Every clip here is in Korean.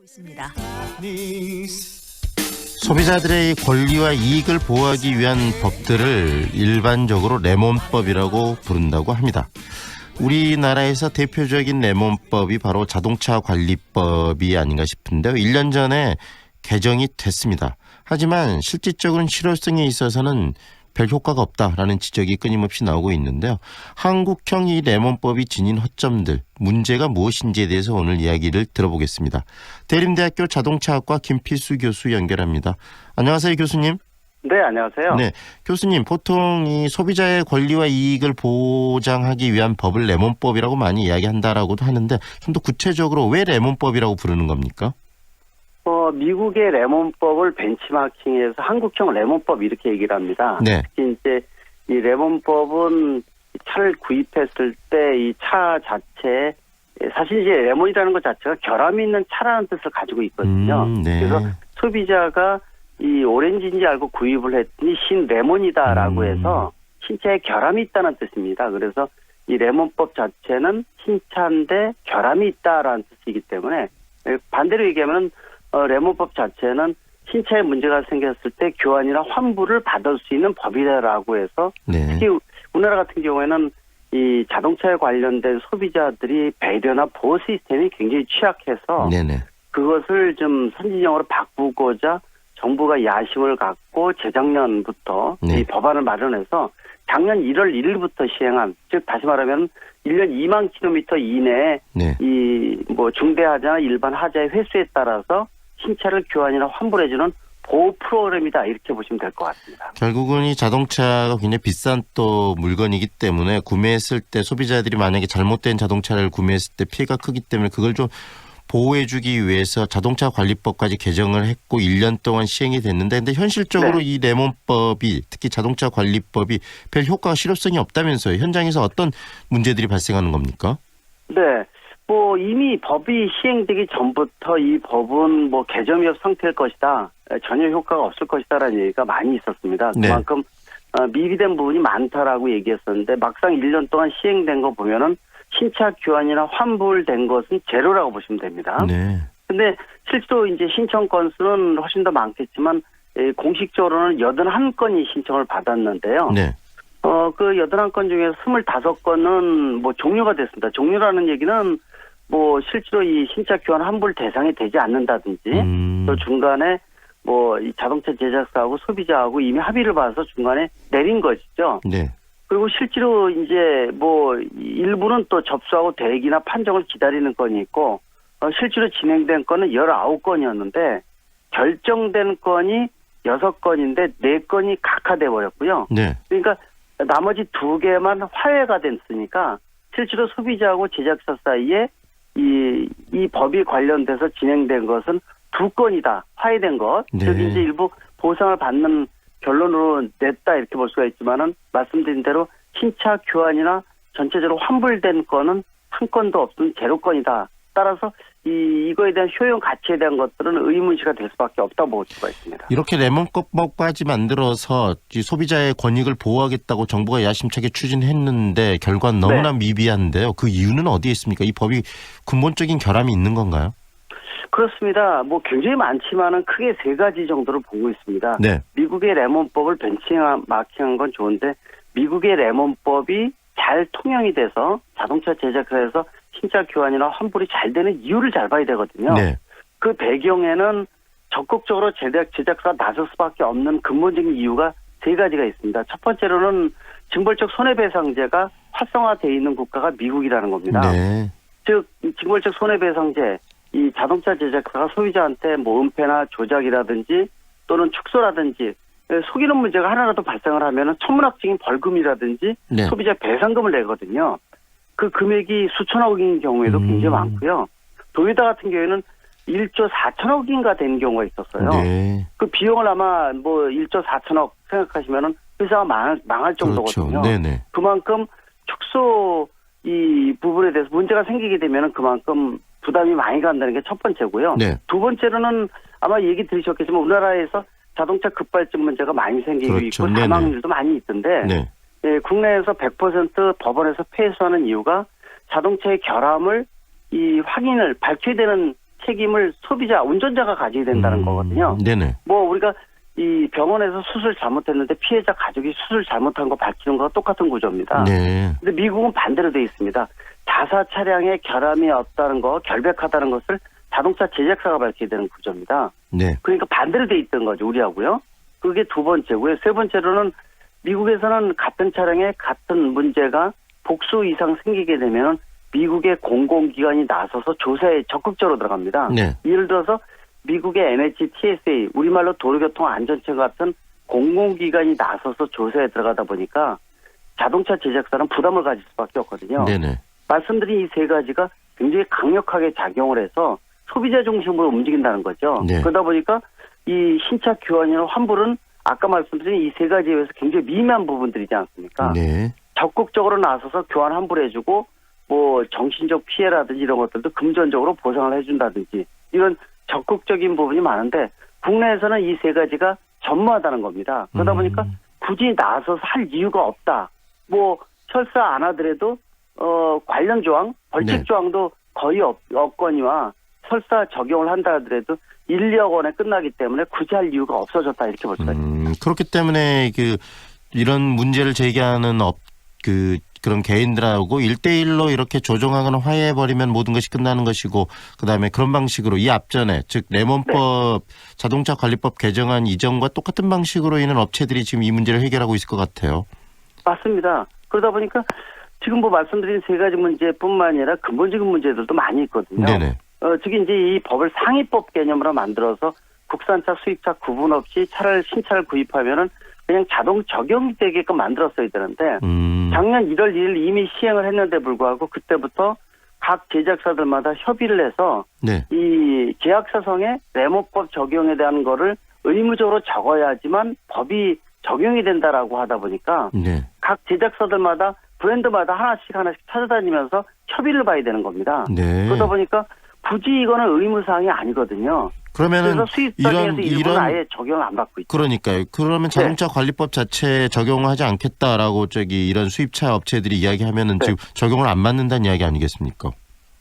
있습니다. 소비자들의 권리와 이익을 보호하기 위한 법들을 일반적으로 레몬법이라고 부른다고 합니다. 우리나라에서 대표적인 레몬법이 바로 자동차 관리법이 아닌가 싶은데요. 1년 전에 개정이 됐습니다. 하지만 실질적으로는 실효성에 있어서는 별 효과가 없다라는 지적이 끊임없이 나오고 있는데요. 한국형 이 레몬법이 지닌 허점들, 문제가 무엇인지에 대해서 오늘 이야기를 들어보겠습니다. 대림대학교 자동차학과 김필수 교수 연결합니다. 안녕하세요, 교수님. 네, 안녕하세요. 네, 교수님, 보통 이 소비자의 권리와 이익을 보장하기 위한 법을 레몬법이라고 많이 이야기한다라고도 하는데 좀 더 구체적으로 왜 레몬법이라고 부르는 겁니까? 미국의 레몬법을 벤치마킹해서 한국형 레몬법 이렇게 얘기를 합니다. 네. 특히 이제 이 레몬법은 차를 구입했을 때 이 차 자체에 사실 이제 레몬이라는 것 자체가 결함이 있는 차라는 뜻을 가지고 있거든요. 네. 그래서 소비자가 이 오렌지인지 알고 구입을 했더니 신 레몬이다라고 해서 신차에 결함이 있다는 뜻입니다. 그래서 이 레몬법 자체는 신차인데 결함이 있다라는 뜻이기 때문에 반대로 얘기하면 레몬법 자체는 신차에 문제가 생겼을 때 교환이나 환불을 받을 수 있는 법이다라고 해서 네. 특히 우리나라 같은 경우에는 이 자동차에 관련된 소비자들이 배려나 보호 시스템이 굉장히 취약해서 네네. 그것을 좀 선진형으로 바꾸고자 정부가 야심을 갖고 재작년부터 네. 이 법안을 마련해서 작년 1월 1일부터 시행한, 즉 다시 말하면 1년 2만 킬로미터 이내에 네. 이 뭐 중대하자나 일반 하자의 횟수에 따라서 신차를 교환이나 환불해주는 보호 프로그램이다, 이렇게 보시면 될 것 같습니다. 결국은 이 자동차가 굉장히 비싼 또 물건이기 때문에 구매했을 때 소비자들이 만약에 잘못된 자동차를 구매했을 때 피해가 크기 때문에 그걸 좀 보호해주기 위해서 자동차 관리법까지 개정을 했고 1년 동안 시행이 됐는데 근데 현실적으로 네. 이 레몬법이 특히 자동차 관리법이 별 효과가 실효성이 없다면서요. 현장에서 어떤 문제들이 발생하는 겁니까? 네. 뭐 이미 법이 시행되기 전부터 이 법은 뭐 개점이업 상태일 것이다, 전혀 효과가 없을 것이다라는 얘기가 많이 있었습니다. 네. 그만큼 미비된 부분이 많다라고 얘기했었는데 막상 1년 동안 시행된 거 보면은 신차 교환이나 환불된 것은 제로라고 보시면 됩니다. 네. 근데 실제로 이제 신청 건수는 훨씬 더 많겠지만 공식적으로는 81건이 신청을 받았는데요. 네. 그 81건 중에서 25건은 뭐 종료가 됐습니다. 종료라는 얘기는 뭐 실제로 이 신차 교환 환불 대상이 되지 않는다든지 또 중간에 뭐 이 자동차 제작사하고 소비자하고 이미 합의를 봐서 중간에 내린 것이죠. 네. 그리고 실제로 이제 뭐 일부는 또 접수하고 대기나 판정을 기다리는 건이 있고 실제로 진행된 건은 19건이었는데 결정된 건이 6건인데 4건이 각하돼 버렸고요. 네. 그러니까 나머지 2개만 화해가 됐으니까 실제로 소비자하고 제작사 사이에 이 법이 관련돼서 진행된 것은 2건이다. 화해된 것. 네. 즉 이제 일부 보상을 받는 결론으로 냈다, 이렇게 볼 수가 있지만은 말씀드린 대로 신차 교환이나 전체적으로 환불된 건은 한 건도 없은 제로건이다. 따라서 이거에 대한 효용 가치에 대한 것들은 의문시가 될 수밖에 없다고 볼 수가 있습니다. 이렇게 레몬법까지 만들어서 이 소비자의 권익을 보호하겠다고 정부가 야심차게 추진했는데 결과는 너무나 미비한데요. 그 이유는 어디에 있습니까? 이 법이 근본적인 결함이 있는 건가요? 그렇습니다. 뭐 굉장히 많지만은 크게 3가지 정도로 보고 있습니다. 네. 미국의 레몬법을 벤치마킹한 건 좋은데 미국의 레몬법이 잘 통용이 돼서 자동차 제작사에서 신차 교환이나 환불이 잘 되는 이유를 잘 봐야 되거든요. 네. 그 배경에는 적극적으로 제작사가 나설 수밖에 없는 근본적인 이유가 3가지가 있습니다. 첫 번째로는 징벌적 손해배상제가 활성화되어 있는 국가가 미국이라는 겁니다. 네. 즉 징벌적 손해배상제, 이 자동차 제작사가 소비자한테 뭐 은폐나 조작이라든지 또는 축소라든지 속이는 문제가 하나라도 발생을 하면 천문학적인 벌금이라든지 네. 소비자 배상금을 내거든요. 그 금액이 수천억인 경우에도 굉장히 많고요. 도요타 같은 경우에는 1조 4천억인가 된 경우가 있었어요. 네. 그 비용을 아마 뭐 1조 4천억 생각하시면은 회사가 망할 정도거든요. 그렇죠. 네네. 그만큼 축소 이 부분에 대해서 문제가 생기게 되면은 그만큼 부담이 많이 간다는 게 첫 번째고요. 네. 두 번째로는 아마 얘기 들으셨겠지만 우리나라에서 자동차 급발진 문제가 많이 생기고 그렇죠. 있고 사망률도 많이 있던데 네. 예, 국내에서 100% 법원에서 패소하는 이유가 자동차의 결함을 이 확인을 밝혀야 되는 책임을 소비자, 운전자가 가지게 된다는 거거든요. 네네. 뭐 우리가 이 병원에서 수술 잘못했는데 피해자 가족이 수술 잘못한 거 밝히는 거와 똑같은 구조입니다. 네. 근데 미국은 반대로 돼 있습니다. 자사 차량에 결함이 없다는 거, 결백하다는 것을 자동차 제작사가 밝히게 되는 구조입니다. 네. 그러니까 반대로 돼 있던 거죠, 우리하고요. 그게 두 번째고요. 세 번째로는 미국에서는 같은 차량에 같은 문제가 복수 이상 생기게 되면 미국의 공공기관이 나서서 조사에 적극적으로 들어갑니다. 네. 예를 들어서 미국의 NHTSA, 우리말로 도로교통안전처 같은 공공기관이 나서서 조사에 들어가다 보니까 자동차 제작사는 부담을 가질 수밖에 없거든요. 네네. 말씀드린 이 세 가지가 굉장히 강력하게 작용을 해서 소비자 중심으로 움직인다는 거죠. 네. 그러다 보니까 이 신차 교환이나 환불은 아까 말씀드린 이 세 가지에 의해서 굉장히 미미한 부분들이지 않습니까? 네. 적극적으로 나서서 교환 환불해주고 뭐 정신적 피해라든지 이런 것들도 금전적으로 보상을 해준다든지 이런 적극적인 부분이 많은데 국내에서는 이 세 가지가 전무하다는 겁니다. 그러다 보니까 굳이 나서서 할 이유가 없다. 뭐 철사 안 하더라도 관련 조항, 벌칙 네. 조항도 거의 없거니와 설사 적용을 한다 하더라도 1, 2억 원에 끝나기 때문에 굳이 할 이유가 없어졌다 이렇게 볼 수가 있습니다. 그렇기 때문에 이런 문제를 제기하는 그런 개인들하고 1대1로 이렇게 조정하거나 화해해버리면 모든 것이 끝나는 것이고 그다음에 그런 방식으로 이 앞전에 즉 레몬법 자동차 관리법 개정안 이전과 똑같은 방식으로 있는 업체들이 지금 이 문제를 해결하고 있을 것 같아요. 맞습니다. 그러다 보니까 지금 뭐 말씀드린 세 가지 문제뿐만 아니라 근본적인 문제들도 많이 있거든요. 네네. 특히 이제 이 법을 상위법 개념으로 만들어서 국산차, 수입차 구분 없이 신차를 구입하면은 그냥 자동 적용되게끔 만들었어야 되는데 작년 1월 1일 이미 시행을 했는데 불구하고 그때부터 각 제작사들마다 협의를 해서 네. 이 계약사성에 레몬법 적용에 대한 거를 의무적으로 적어야지만 법이 적용이 된다라고 하다 보니까 네. 각 제작사들마다 브랜드마다 하나씩 찾아다니면서 협의를 봐야 되는 겁니다. 네. 그러다 보니까 굳이 이거는 의무사항이 아니거든요. 그러면은 그래서 수입사에서 일부는 아예 적용을 안 받고 있죠. 그러니까요. 그러면 자동차 관리법 자체에 적용하지 않겠다라고 이런 수입차 업체들이 이야기하면은 지금 적용을 안 받는다는 이야기 아니겠습니까?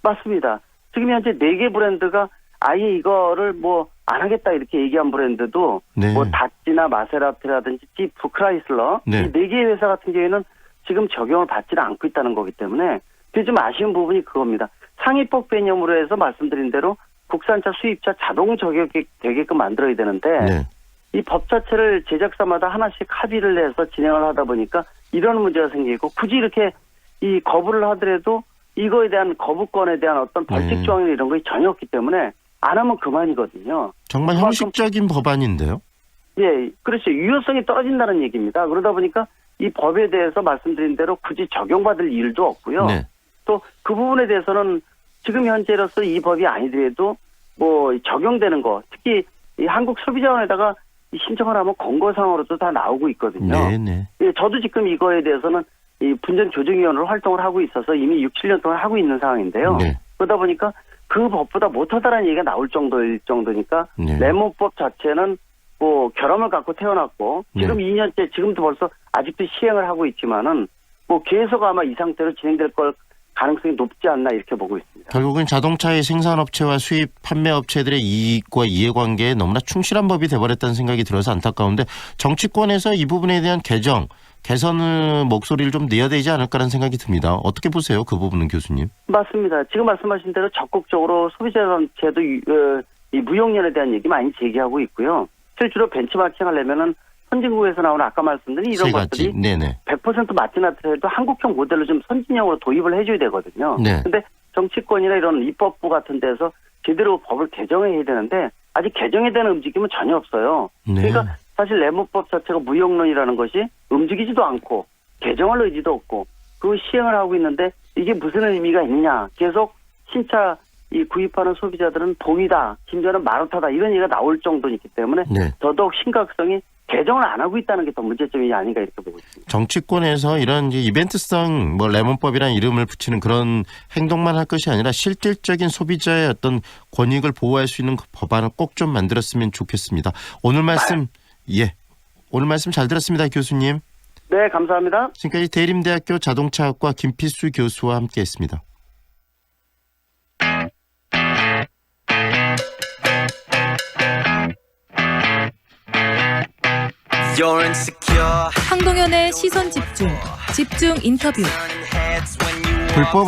맞습니다. 지금 현재 4개 브랜드가 아예 이거를 뭐 안 하겠다 이렇게 얘기한 브랜드도 네. 뭐 다찌나 마세라티라든지 지프, 크라이슬러 네. 이 4개의 회사 같은 경우에는 지금 적용을 받지는 않고 있다는 거기 때문에 그게 좀 아쉬운 부분이 그겁니다. 상위법 개념으로 해서 말씀드린 대로 국산차, 수입차 자동 적용이 되게끔 만들어야 되는데 네. 이 법 자체를 제작사마다 하나씩 합의를 해서 진행을 하다 보니까 이런 문제가 생기고 굳이 이렇게 이 거부를 하더라도 이거에 대한 거부권에 대한 어떤 벌칙 조항이나 이런 것이 전혀 없기 때문에 안 하면 그만이거든요. 정말 형식적인 법안인데요. 예, 그렇죠. 유효성이 떨어진다는 얘기입니다. 그러다 보니까 이 법에 대해서 말씀드린 대로 굳이 적용받을 일도 없고요. 네. 또 그 부분에 대해서는 지금 현재로서 이 법이 아니더라도 뭐 적용되는 거 특히 이 한국소비자원에다가 신청을 하면 권고사항으로도 다 나오고 있거든요. 네네. 예, 저도 지금 이거에 대해서는 이 분쟁조정위원회로 활동을 하고 있어서 이미 6, 7년 동안 하고 있는 상황인데요. 네. 그러다 보니까 그 법보다 못하다라는 얘기가 나올 정도일 정도니까 네. 레몬법 자체는 뭐 결함을 갖고 태어났고 지금 네. 2년째 지금도 벌써 아직도 시행을 하고 있지만은 뭐 계속 아마 이 상태로 진행될 걸 가능성이 높지 않나 이렇게 보고 있습니다. 결국은 자동차의 생산업체와 수입 판매업체들의 이익과 이해관계에 너무나 충실한 법이 돼버렸다는 생각이 들어서 안타까운데 정치권에서 이 부분에 대한 개선의 목소리를 좀 내야 되지 않을까라는 생각이 듭니다. 어떻게 보세요? 그 부분은 교수님. 맞습니다. 지금 말씀하신 대로 적극적으로 소비자단체도 이 무용론에 대한 얘기 많이 제기하고 있고요. 실제로 벤치마킹 하려면은 선진국에서 나오는 아까 말씀드린 이런 것들이 네네. 100% 맞진 않더라도 한국형 모델로 좀 선진형으로 도입을 해줘야 되거든요. 네. 근데 정치권이나 이런 입법부 같은 데서 제대로 법을 개정해야 되는데 아직 개정에 대한 움직임은 전혀 없어요. 네. 그러니까 사실 레몬법 자체가 무용론이라는 것이 움직이지도 않고 개정할 의지도 없고 그 시행을 하고 있는데 이게 무슨 의미가 있느냐. 계속 신차 이 구입하는 소비자들은 봄이다, 심지어는 마루타다 이런 얘기가 나올 정도이기 때문에 네. 더더욱 심각성이 개정을 안 하고 있다는 게 더 문제점이 아닌가 이렇게 보고 있습니다. 정치권에서 이런 이벤트성 레몬법이라는 이름을 붙이는 그런 행동만 할 것이 아니라 실질적인 소비자의 어떤 권익을 보호할 수 있는 법안을 꼭 좀 만들었으면 좋겠습니다. 오늘 말씀 오늘 말씀 잘 들었습니다, 교수님. 네, 감사합니다. 지금까지 대림대학교 자동차학과 김필수 교수와 함께했습니다. You're insecure. 황동현의 시선 집중 인터뷰. 불법으로